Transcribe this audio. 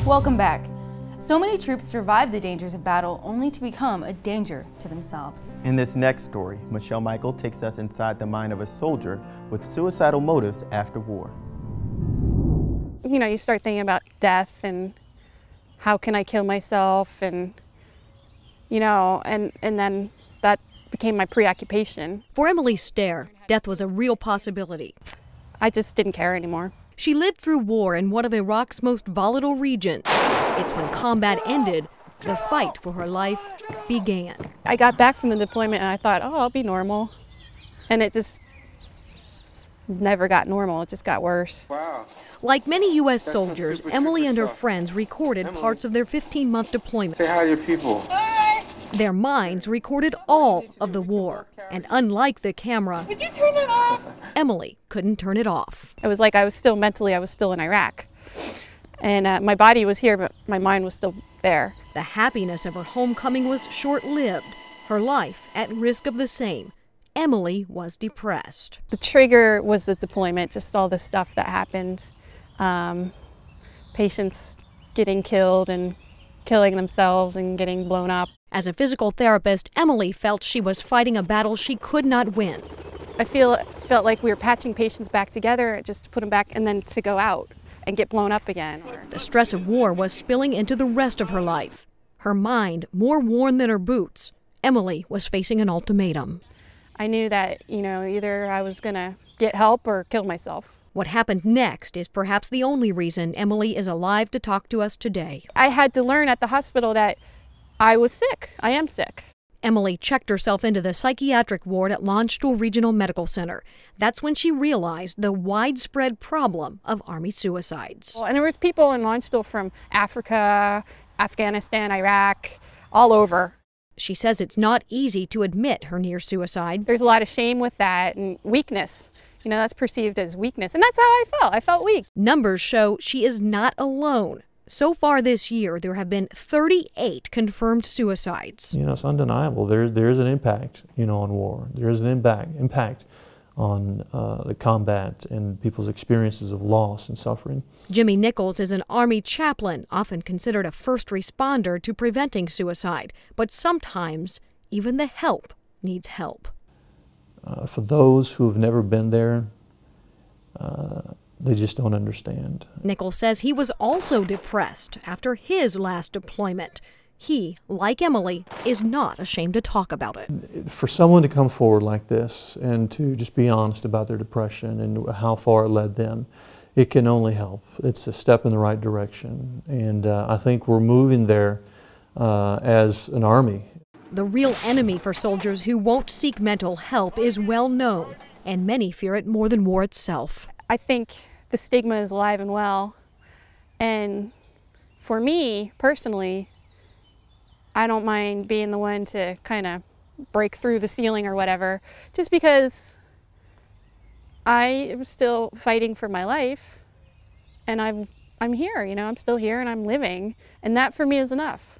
Welcome back. So many troops survive the dangers of battle only to become a danger to themselves. In this next story, Michelle Michael takes us inside the mind of a soldier with suicidal motives after war. You know, you start thinking about death and how can I kill myself, and you know, and then that became my preoccupation. For Emily Stair, death was a real possibility. I just didn't care anymore. She lived through war in one of Iraq's most volatile regions. It's when combat ended, the fight for her life began. I got back from the deployment and I thought, oh, I'll be normal. And it just never got normal, it just got worse. Wow. Like many U.S. soldiers, Emily and her friends recorded parts of their 15-month deployment. Say hi to your people. Their minds recorded all of the war. And unlike the camera, Would you turn it off? Emily couldn't turn it off. It was like I was still mentally, I was still in Iraq. And my body was here, but my mind was still there. The happiness of her homecoming was short-lived. Her life at risk of the same. Emily was depressed. The trigger was the deployment, just all the stuff that happened. Patients getting killed and killing themselves and getting blown up. As a physical therapist, Emily felt she was fighting a battle she could not win. I felt like we were patching patients back together just to put them back and then to go out and get blown up again. The stress of war was spilling into the rest of her life. Her mind more worn than her boots. Emily was facing an ultimatum. I knew that, you know, either I was going to get help or kill myself. What happened next is perhaps the only reason Emily is alive to talk to us today. I had to learn at the hospital that I was sick. I am sick. Emily checked herself into the psychiatric ward at Landstuhl Regional Medical Center. That's when she realized the widespread problem of Army suicides. And there was people in Landstuhl from Africa, Afghanistan, Iraq, all over. She says it's not easy to admit her near suicide. There's a lot of shame with that and weakness. You know, that's perceived as weakness. And that's how I felt. I felt weak. Numbers show she is not alone. So far this year, there have been 38 confirmed suicides. You know, it's undeniable. There's an impact, you know, on war. There is an impact on the combat and people's experiences of loss and suffering. Jimmy Nichols is an Army chaplain, often considered a first responder to preventing suicide. But sometimes, even the help needs help. For those who have never been there, they just don't understand. Nichols says he was also depressed after his last deployment. He, like Emily, is not ashamed to talk about it. For someone to come forward like this and to just be honest about their depression and how far it led them, it can only help. It's a step in the right direction. And I think we're moving there as an Army. The real enemy for soldiers who won't seek mental help is well known, and many fear it more than war itself. I think the stigma is alive and well. And for me, personally, I don't mind being the one to kind of break through the ceiling or whatever, just because I am still fighting for my life and I'm here, you know, I'm still here and I'm living. And that for me is enough.